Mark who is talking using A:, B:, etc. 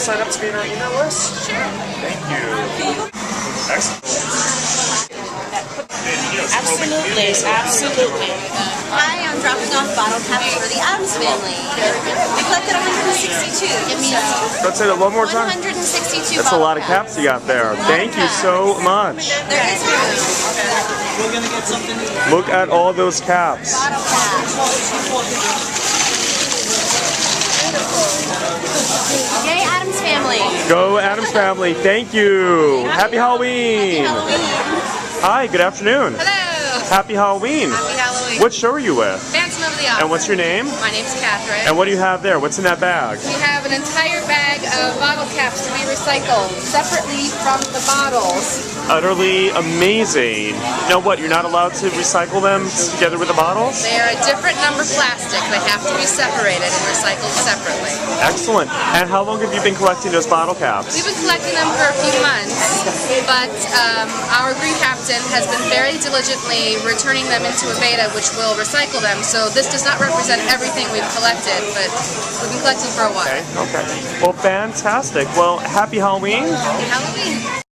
A: sign up to be in our email list?
B: Sure.
A: Thank you. Excellent.
B: Absolutely, absolutely.
C: Hi, I'm dropping off bottle caps for the Adams family. We collected 162.
A: Go say that one more time.
C: 162
A: That's a lot of caps you got there. Thank you so much.
C: There is room.
A: Look at all those caps.
C: Bottle caps. Yay, Adams family.
A: Go Adams family. Thank you. Happy Halloween. Hi, good afternoon.
D: Hello!
A: Happy Halloween.
D: Happy Halloween.
A: What show are you with?
D: Phantom of the Opera.
A: And what's your name?
D: My name's Catherine.
A: And what do you have there? What's in that bag?
D: We have an entire bag of bottle caps to be recycled separately from the bottles.
A: Utterly amazing. Now what, you're not allowed to recycle them together with the bottles?
D: They are a different number plastic. They have to be separated and recycled separately.
A: Excellent. And how long have you been collecting those bottle caps?
D: We've been collecting them for a few months, but our green captain has been very diligently returning them into a beta which will recycle them. So this does not represent everything we've collected, but we've been collecting for a while.
A: Okay. Well, fantastic. Well, happy Halloween.
D: Happy Halloween.